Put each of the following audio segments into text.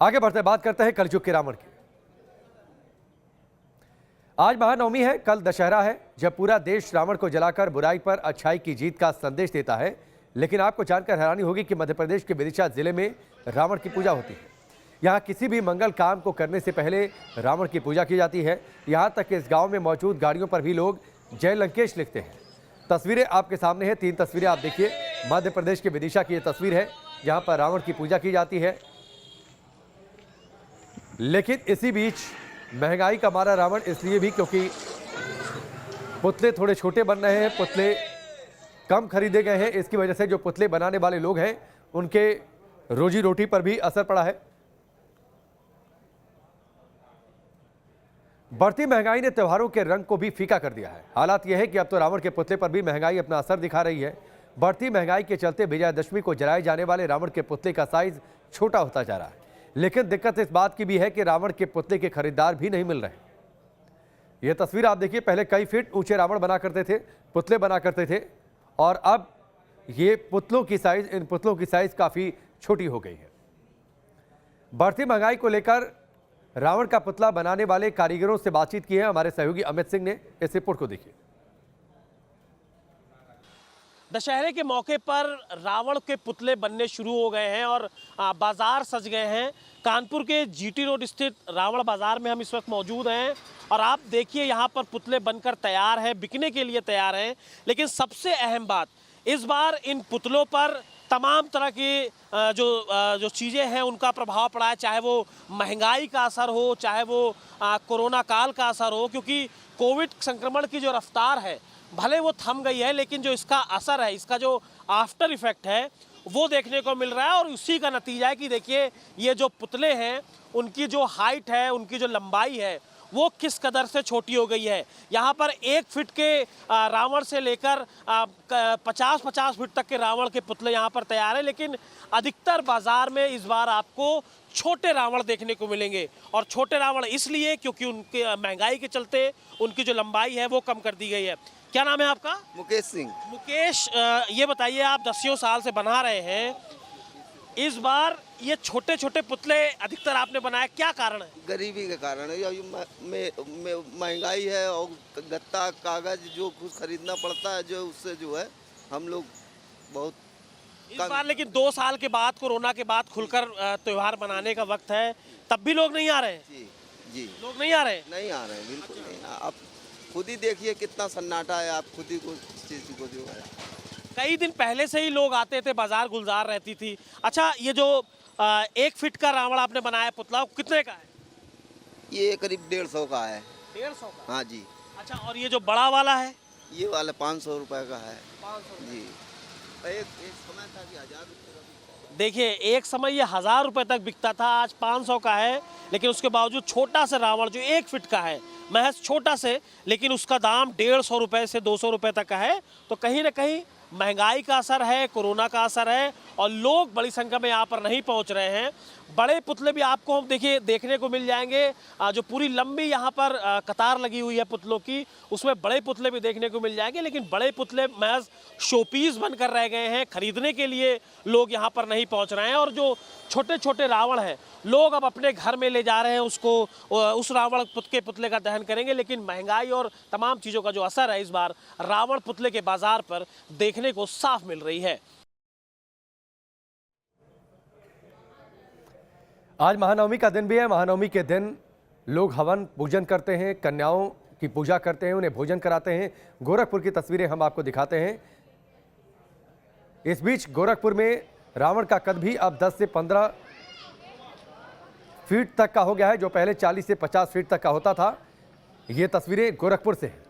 आगे बढ़ते बात करते हैं कलयुग के रावण की। आज महानवमी है, कल दशहरा है, जब पूरा देश रावण को जलाकर बुराई पर अच्छाई की जीत का संदेश देता है। लेकिन आपको जानकर हैरानी होगी कि मध्य प्रदेश के विदिशा जिले में रावण की पूजा होती है। यहाँ किसी भी मंगल काम को करने से पहले रावण की पूजा की जाती है। यहाँ तक कि इस गांव में मौजूद गाड़ियों पर भी लोग जय लंकेश लिखते हैं। तस्वीरें आपके सामने हैं, 3 तस्वीरें आप देखिए। मध्य प्रदेश के विदिशा की ये तस्वीर है जहाँ पर रावण की पूजा की जाती है। लेकिन इसी बीच महंगाई का मारा रावण इसलिए भी क्योंकि पुतले थोड़े छोटे बन रहे हैं, पुतले कम खरीदे गए हैं। इसकी वजह से जो पुतले बनाने वाले लोग हैं उनके रोजी रोटी पर भी असर पड़ा है। बढ़ती महंगाई ने त्योहारों के रंग को भी फीका कर दिया है। हालात यह है कि अब तो रावण के पुतले पर भी महंगाई अपना असर दिखा रही है। बढ़ती महंगाई के चलते विजयादशमी को जलाए जाने वाले रावण के पुतले का साइज छोटा होता जा रहा है। लेकिन दिक्कत इस बात की भी है कि रावण के पुतले के खरीदार भी नहीं मिल रहे। यह तस्वीर आप देखिए, पहले कई फीट ऊंचे रावण बना करते थे, पुतले बना करते थे, और अब ये इन पुतलों की साइज काफी छोटी हो गई है। बढ़ती महंगाई को लेकर रावण का पुतला बनाने वाले कारीगरों से बातचीत की है हमारे सहयोगी अमित सिंह ने। इस रिपोर्ट को देखिए। दशहरे के मौके पर रावण के पुतले बनने शुरू हो गए हैं और बाजार सज गए हैं। कानपुर के जीटी रोड स्थित रावण बाजार में हम इस वक्त मौजूद हैं और आप देखिए यहाँ पर पुतले बनकर तैयार हैं, बिकने के लिए तैयार हैं। लेकिन सबसे अहम बात, इस बार इन पुतलों पर तमाम तरह की जो चीज़ें हैं उनका प्रभाव पड़ा है। चाहे वो महंगाई का असर हो, चाहे वो कोरोना काल का असर हो, क्योंकि कोविड संक्रमण की जो रफ्तार है भले वो थम गई है, लेकिन जो इसका असर है, इसका जो आफ्टर इफेक्ट है वो देखने को मिल रहा है। और उसी का नतीजा है कि देखिए ये जो पुतले हैं उनकी जो हाइट है, उनकी जो लंबाई है वो किस कदर से छोटी हो गई है। यहाँ पर 1 फीट के रावण से लेकर 50-50 फीट तक के रावण के पुतले यहाँ पर तैयार हैं। लेकिन अधिकतर बाजार में इस बार आपको छोटे रावण देखने को मिलेंगे। और छोटे रावण इसलिए क्योंकि उनके महंगाई के चलते उनकी जो लंबाई है वो कम कर दी गई है। क्या नाम है आपका? मुकेश सिंह। मुकेश, ये बताइए, आप 10 साल से बना रहे हैं, इस बार ये छोटे छोटे पुतले अधिकतर आपने बनाया, क्या कारण है? गरीबी के कारण है, महंगाई है और गत्ता कागज जो कुछ खरीदना पड़ता है, जो उससे जो है हम लोग बहुत इस बार। लेकिन 2 साल के बाद, कोरोना के बाद खुलकर त्योहार मनाने का वक्त है, तब भी लोग नहीं आ रहे हैं। जी लोग नहीं आ रहे हैं। नहीं आ रहे हैं, बिल्कुल नहीं। आप खुद ही देखिए कितना सन्नाटा है, आप खुद ही को चीज को जो है। कई दिन पहले से ही लोग आते थे, बाजार गुलजार रहती थी। अच्छा, ये जो 1 फीट का रावण आपने बनाया पुतला, कितने का है? ये करीब 150 का है। 150 का? हाँ जी। अच्छा, और ये जो बड़ा वाला है? ये वाला 500 रुपए का है। 500 जी। एक समय था कि 1000 रुपये का। देखिए, एक समय ये 1000 रुपये तक बिकता था, आज 500 का है। लेकिन उसके बावजूद छोटा सा रावण जो 1 फीट का है, महज छोटा से, लेकिन उसका दाम 150 रुपये से 200 रुपये तक का है। तो कहीं ना कहीं महंगाई का असर है, कोरोना का असर है, और लोग बड़ी संख्या में यहाँ पर नहीं पहुँच रहे हैं। बड़े पुतले भी आपको हम देखने को मिल जाएंगे। जो पूरी लंबी यहाँ पर कतार लगी हुई है पुतलों की, उसमें बड़े पुतले भी देखने को मिल जाएंगे। लेकिन बड़े पुतले महज शोपीस बनकर रह गए हैं, खरीदने के लिए लोग यहाँ पर नहीं पहुँच रहे हैं। और जो छोटे छोटे रावण हैं, लोग अब अपने घर में ले जा रहे हैं उसको, उस रावण के पुतले का दहन करेंगे। लेकिन महंगाई और तमाम चीज़ों का जो असर है इस बार रावण पुतले के बाजार पर देखने को साफ मिल रही है। आज महानवमी का दिन भी है। महानवमी के दिन लोग हवन पूजन करते हैं, कन्याओं की पूजा करते हैं, उन्हें भोजन कराते हैं। गोरखपुर की तस्वीरें हम आपको दिखाते हैं। इस बीच गोरखपुर में रावण का कद भी अब 10 से 15 फीट तक का हो गया है, जो पहले 40 से 50 फीट तक का होता था। ये तस्वीरें गोरखपुर से हैं।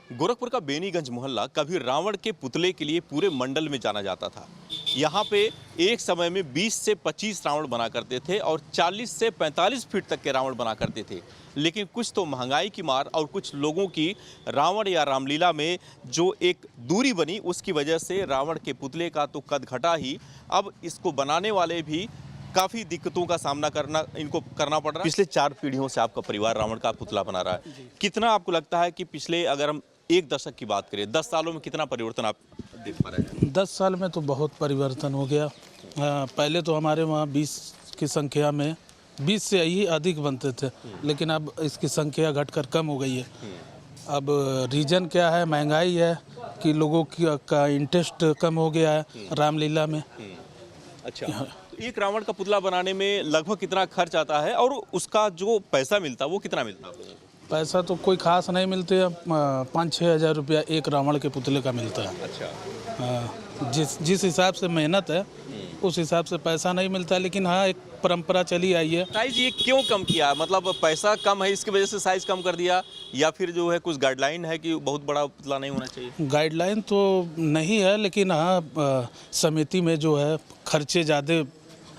गोरखपुर का बेनीगंज मोहल्ला कभी रावण के पुतले के लिए पूरे मंडल में जाना जाता था। यहाँ पे एक समय में 20 से 25 रावण बना करते थे और 40 से 45 फीट तक के रावण बना करते थे। लेकिन कुछ तो महंगाई की मार और कुछ लोगों की रावण या रामलीला में जो एक दूरी बनी, उसकी वजह से रावण के पुतले का तो कद घटा ही, अब इसको बनाने वाले भी काफ़ी दिक्कतों का सामना इनको करना पड़ रहा है। पिछले 4 पीढ़ियों से आपका परिवार रावण का पुतला बना रहा है। कितना आपको लगता है कि पिछले, अगर हम एक दशक की बात करें, 10 सालों में कितना परिवर्तन आप देख पा रहे हैं? 10 साल में तो बहुत परिवर्तन हो गया। पहले तो हमारे वहाँ 20 की संख्या में 20 से ही अधिक बनते थे, लेकिन अब इसकी संख्या घटकर कम हो गई है। अब रीजन क्या है? महंगाई है कि लोगों का इंटरेस्ट कम हो गया है रामलीला में। अच्छा, तो एक रावण का पुतला बनाने में लगभग कितना खर्च आता है और उसका जो पैसा मिलता है वो कितना मिलता है? पैसा तो कोई खास नहीं मिलते, 5-6 हज़ार रुपया एक रावण के पुतले का मिलता है। अच्छा, जिस हिसाब से मेहनत है उस हिसाब से पैसा नहीं मिलता, लेकिन हाँ एक परंपरा चली आई है। साइज ये क्यों कम किया? मतलब पैसा कम है इसकी वजह से साइज कम कर दिया, या फिर जो है कुछ गाइडलाइन है कि बहुत बड़ा पुतला नहीं होना चाहिए? गाइडलाइन तो नहीं है, लेकिन हाँ समिति में जो है खर्चे ज़्यादा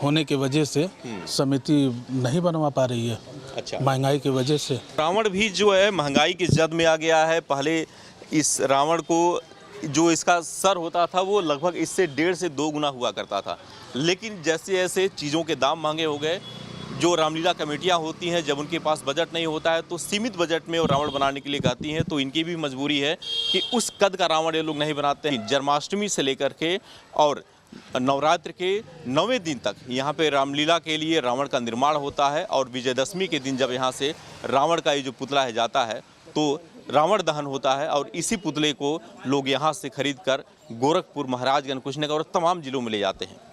होने की वजह से समिति नहीं बनवा पा रही है। अच्छा, महंगाई की वजह से रावण भी जो है महंगाई की जद में आ गया है। पहले इस रावण को जो इसका सर होता था वो लगभग इससे 1.5 से 2 गुना हुआ करता था, लेकिन जैसे जैसे चीज़ों के दाम महंगे हो गए, जो रामलीला कमेटियां होती हैं जब उनके पास बजट नहीं होता है तो सीमित बजट में वो रावण बनाने के लिए कहती हैं, तो इनकी भी मजबूरी है कि उस कद का रावण ये लोग नहीं बनाते हैं। जन्माष्टमी से लेकर के और नवरात्र के 9वें दिन तक यहाँ पे रामलीला के लिए रावण का निर्माण होता है, और विजयदशमी के दिन जब यहाँ से रावण का ये जो पुतला है जाता है तो रावण दहन होता है, और इसी पुतले को लोग यहाँ से खरीद कर गोरखपुर, महाराजगंज, कुशीनगर और तमाम जिलों में ले जाते हैं।